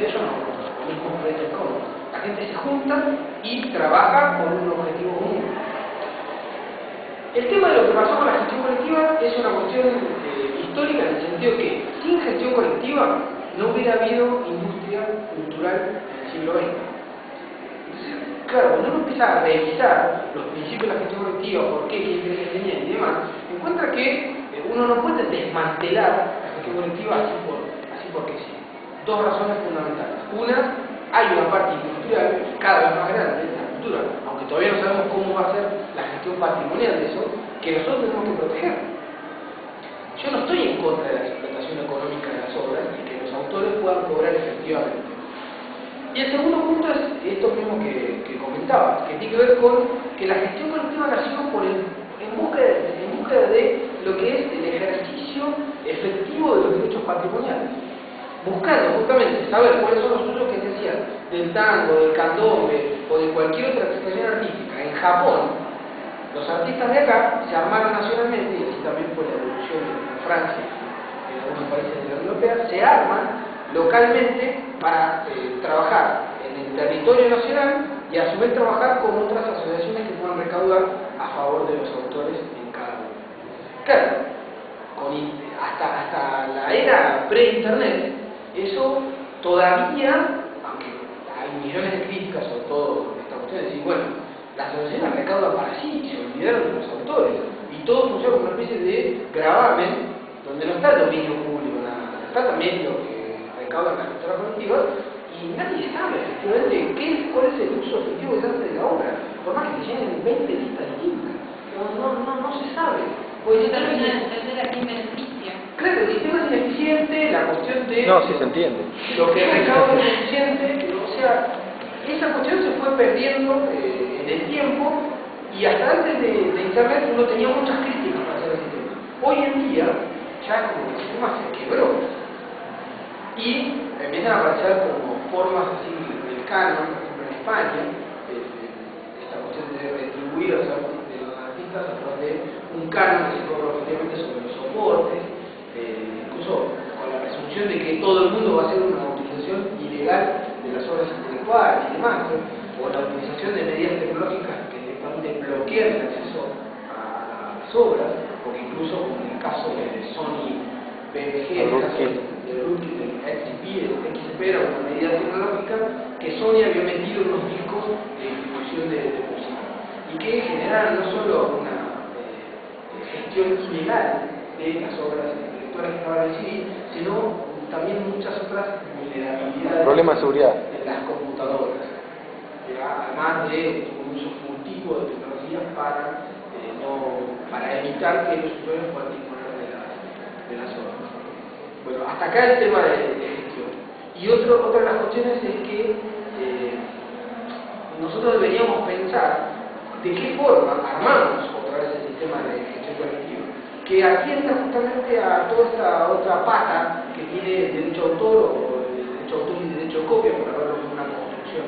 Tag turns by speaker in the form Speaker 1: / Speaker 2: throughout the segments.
Speaker 1: de ellos no, lo mismo Creative Commons. La gente se junta y trabaja con un objetivo común. El tema de lo que pasó con la gestión colectiva es una cuestión histórica en el sentido que sin gestión colectiva no hubiera habido industria cultural en el siglo XX. Entonces, claro, cuando uno empieza a revisar los principios de la gestión colectiva, por qué, quién tiene que enseñar y demás, encuentra que uno no puede desmantelar la gestión colectiva así porque sí. Dos razones fundamentales. Una, hay una parte industrial cada vez más grande de la cultura, aunque todavía no sabemos cómo va a ser la gestión patrimonial de eso, que nosotros tenemos que proteger. Yo no estoy en contra de la explotación económica de las obras y que los autores puedan cobrar efectivamente. Y el segundo punto es esto mismo que comentaba, que tiene que ver con que la gestión colectiva nació en búsqueda de lo que es el ejercicio efectivo de los derechos patrimoniales. Buscando justamente saber cuáles son los usos que se hacían del tango, del candombe o de cualquier otra expresión artística. En Japón, los artistas de acá se armaron nacionalmente, y así también fue la evolución en Francia y en algunos países de la Unión Europea, se arman localmente para trabajar en el territorio nacional y a su vez trabajar con otras asociaciones que puedan recaudar a favor de los autores en cada uno. Claro, hasta la era pre-internet, eso todavía, aunque hay millones de críticas sobre todo esta cuestión de decir, bueno, las asociaciones recaudan para sí, se olvidaron de los autores, y todo funciona como una especie de gravamen, donde no está el dominio público, nada, está también lo que recaudan las culturas colectivas, y nadie sabe efectivamente cuál es el uso efectivo que se hace de la obra, por más que te llenen 20 listas distintas, no se sabe. Pues
Speaker 2: entender a quién beneficia.
Speaker 1: Claro, el sistema es ineficiente, la cuestión de...
Speaker 3: No, sí se entiende.
Speaker 1: Lo que recauda es ineficiente, o sea, esa cuestión se fue perdiendo en el tiempo y hasta antes de Internet uno tenía muchas críticas para hacer ese tema. Hoy en día, ya como el sistema se quebró y empiezan a aparecer como formas así del canon, por ejemplo en España, esta cuestión de retribuir a los artistas a través de un canon que se cobra efectivamente sobre los soportes, incluso con la presunción de que todo el mundo va a hacer una utilización ilegal de las obras intelectuales y demás, ¿no? O la utilización de medidas tecnológicas que directamente bloquean el acceso a las obras, porque incluso como en el caso de Sony BMG, en el caso de Rootkit, del XP, el XP era una medida tecnológica que Sony había metido en unos discos de distribución de música y que generaron no solo una gestión ilegal de las obras intelectuales que estaban en CD, sino también muchas otras vulnerabilidades.
Speaker 3: Problemas de seguridad
Speaker 1: en las computadoras, además de un uso multiple de tecnologías para evitar que los usuarios puedan disponer de las obras. Bueno, hasta acá el tema de gestión. Y otra de las cuestiones es que nosotros deberíamos pensar de qué forma armamos otra vez el sistema de gestión colectiva, que atienda justamente a toda esta otra pata que tiene el derecho de autor o el derecho de autor y el derecho de copia, para verlo como una construcción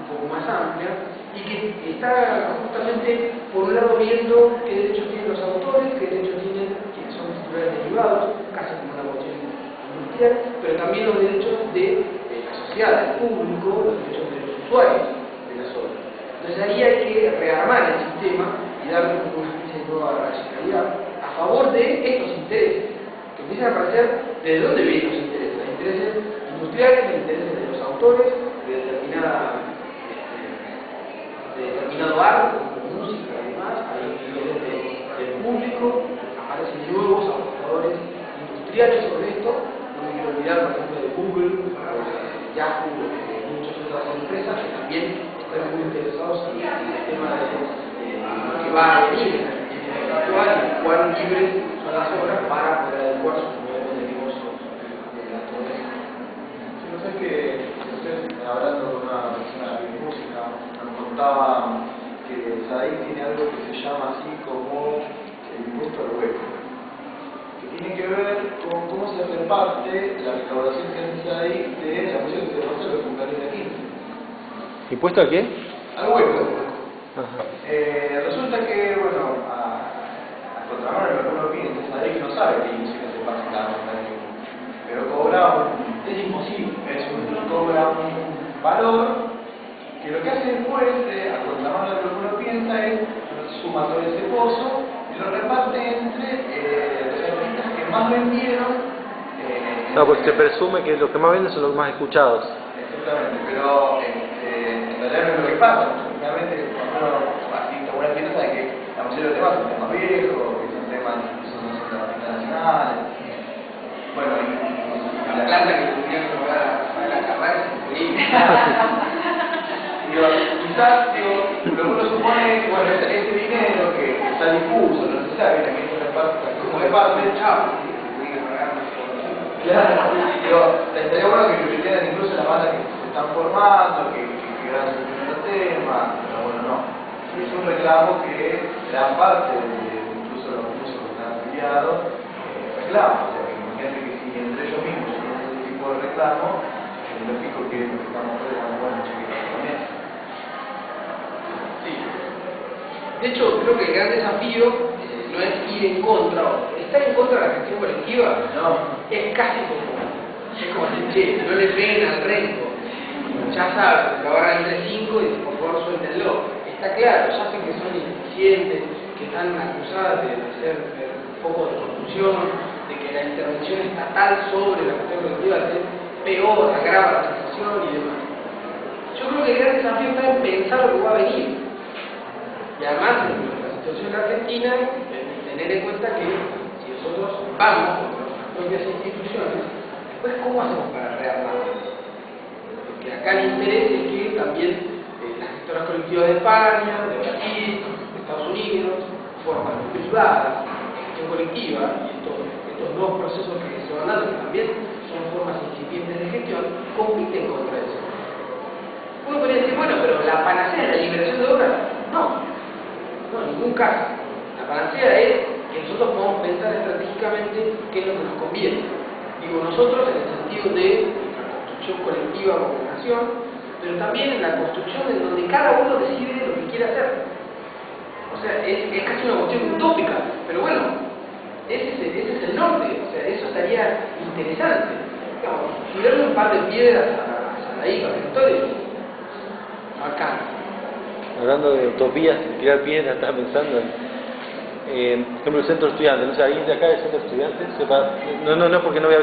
Speaker 1: un poco más amplia, y que está justamente por un lado viendo qué derechos tienen los autores, qué derechos tienen quienes son titulares derivados, casi como una cuestión industrial, pero también los derechos de la sociedad, del público, los derechos de los usuarios de las obras. Entonces ahí hay que rearmar el sistema y darle una especie de nueva racionalidad a favor de estos intereses, que empiezan a aparecer desde dónde vienen los intereses. Los intereses industriales, los intereses de los autores, de determinado arte, como música y demás, hay intereses del público, aparecen nuevos apostadores industriales sobre esto. No me quiero olvidar, por ejemplo, de Google, de Yahoo, de muchas otras empresas que también están muy interesados en el tema de lo que va a venir en el actual y cuán libres son las obras para poder adecuar sus modelos de negocio de la naturaleza.
Speaker 4: Sí, no sé que ustedes, hablando con una persona de música, nos contaba que SADIC tiene algo que se llama así como el impuesto al hueco, que tiene que ver con cómo se reparte la recaudación que hace SADIC de la música que se reparte de los cumpleaños de 15.
Speaker 3: ¿Impuesto a qué?
Speaker 4: Al hueco. Resulta que, bueno, a contramano de lo que uno opina, SADIC no sabe qué música se pasa cada cumpleaños, pero cobra es imposible, es un cobro cobra un valor que lo que hace después, acordando de lo que uno piensa, es suma todo ese pozo y lo reparte entre los artistas que más vendieron.
Speaker 3: No, pues se presume que los que más venden son los más escuchados.
Speaker 4: Exactamente, pero en realidad no es lo que pasa. Finalmente, cuando uno asiste a una fiesta, sabe que la mayoría de los temas son temas viejos, que son temas que son internacionales. Bueno, y
Speaker 1: La planta que tuvieron que lograr a la carrera es increíble.
Speaker 4: Digo, quizás, lo que uno supone es que bueno, ese dinero que está difuso, no se sabe, que es una parte, como de parte del chavo. Claro, digo, estaría bueno que lo metieran incluso en la banda que se están formando, que graban su primer tema, pero bueno, no. Es un reclamo que gran parte incluso los músicos que están afiliados reclaman. O sea, que imagínate que si entre ellos mismos tienen ese tipo de reclamo, es lógico que lo que estamos haciendo, bueno, chiquitos también.
Speaker 1: Sí. De hecho, creo que el gran desafío no es ir en contra, o estar en contra de la gestión colectiva,
Speaker 4: No.
Speaker 1: es casi como, che, no le peguen al resto. Ya sabes, lo agarran entre 5 y por favor suéltenlo. Está claro, ya sé que son ineficientes, que están acusadas de ser foco de corrupción, de que la intervención estatal sobre la gestión colectiva es peor, agrava la situación y demás. Yo creo que el gran desafío está en pensar lo que va a venir. Y además, en la situación de Argentina, tener en cuenta que si nosotros vamos con nuestras propias instituciones, pues ¿cómo hacemos para rearmar? Porque acá el interés es que también las gestoras colectivas de España, de Brasil, de Estados Unidos, forman privadas, gestión colectiva, y estos nuevos procesos que se van dando, que también son formas incipientes de gestión, compiten contra eso. Uno podría decir, bueno, pero la panacea es la liberación de obras. No, en ningún caso. La panacea es que nosotros podamos pensar estratégicamente qué es lo que nos conviene. Digo nosotros en el sentido de la construcción colectiva como nación, pero también en la construcción en donde cada uno decide lo que quiere hacer. O sea, es casi una cuestión utópica, pero bueno, ese es el norte. O sea, eso estaría interesante. Digamos, tirarle un par de piedras a Sadaí, a Victoria, bacán.
Speaker 3: Hablando de utopías, tirar piedras, estaba pensando en, por ejemplo, el centro de estudiantes. No sé, ¿alguien de acá del centro de estudiantes? No, porque no voy a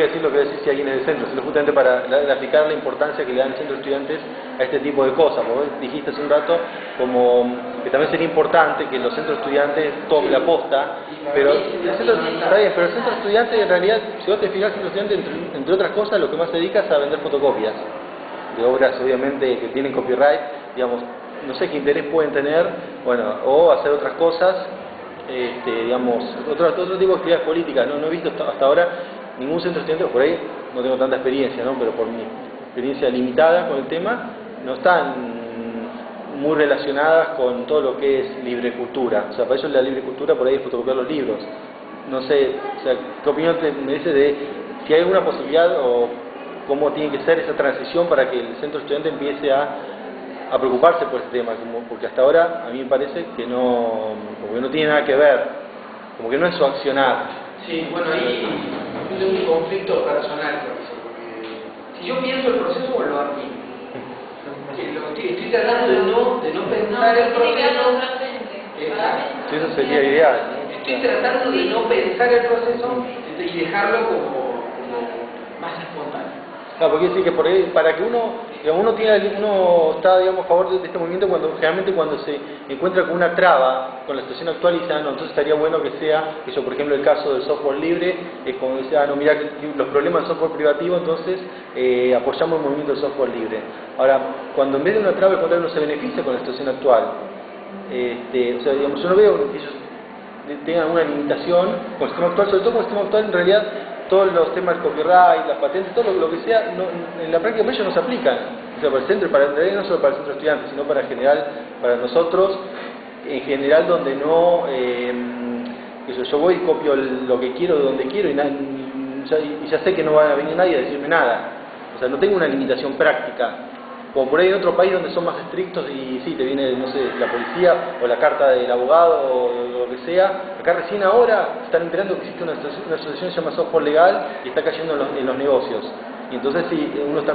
Speaker 3: decir lo que voy a decir si alguien es del centro, sino justamente para explicar la importancia que le dan el centro de estudiantes a este tipo de cosas. Porque vos dijiste hace un rato como que también sería importante que los centros de estudiantes tomen la posta, pero el centro, está bien, pero el centro de estudiantes en realidad, si vos te fijas, el centro de estudiantes, entre otras cosas, lo que más se dedica es a vender fotocopias de obras obviamente que tienen copyright, digamos, no sé qué interés pueden tener, bueno, o hacer otras cosas, digamos, otro tipo de actividades políticas. No he visto hasta ahora ningún centro estudiante, por ahí no tengo tanta experiencia, ¿no? Pero por mi experiencia limitada con el tema, no están muy relacionadas con todo lo que es libre cultura. O sea, para ellos la libre cultura por ahí es fotocopiar los libros. No sé, o sea, ¿qué opinión te merece de si hay alguna posibilidad o cómo tiene que ser esa transición para que el centro estudiante empiece a preocuparse por este tema? Porque hasta ahora a mí me parece que no, como que no tiene nada que ver, como que no es su accionar.
Speaker 1: Sí, bueno, ahí yo tengo un conflicto personal con eso, porque si yo pienso el proceso, pues lo admiro. Estoy tratando de no pensar el proceso.
Speaker 3: Sí, eso sería ideal, ¿no?
Speaker 1: Estoy tratando de no pensar el proceso y dejarlo como más espontáneo.
Speaker 3: Claro, porque decir que por ahí, para que uno, digamos, uno está, digamos, a favor de este movimiento generalmente cuando se encuentra con una traba con la situación actual y dice, no, entonces estaría bueno que sea, eso por ejemplo el caso del software libre, es como dice, no, mira los problemas del software privativo, entonces apoyamos el movimiento del software libre. Ahora, cuando en vez de una traba, al contrario, uno se beneficia con la situación actual, o sea, digamos, yo no veo que ellos tengan una limitación con el sistema actual, sobre todo con el sistema actual en realidad todos los temas del copyright, las patentes, todo lo que sea, en la práctica ellos no se aplican. O sea, para el centro, no solo para el centro de estudiantes, sino para nosotros, en general, donde no, yo voy y copio lo que quiero de donde quiero y ya sé que no va a venir nadie a decirme nada. O sea, no tengo una limitación práctica. Como por ahí en otro país donde son más estrictos y sí, te viene, no sé, la policía o la carta del abogado o lo que sea. Acá recién ahora están enterando que existe una asociación que se llama Software Legal y está cayendo en los negocios. Y entonces sí, uno está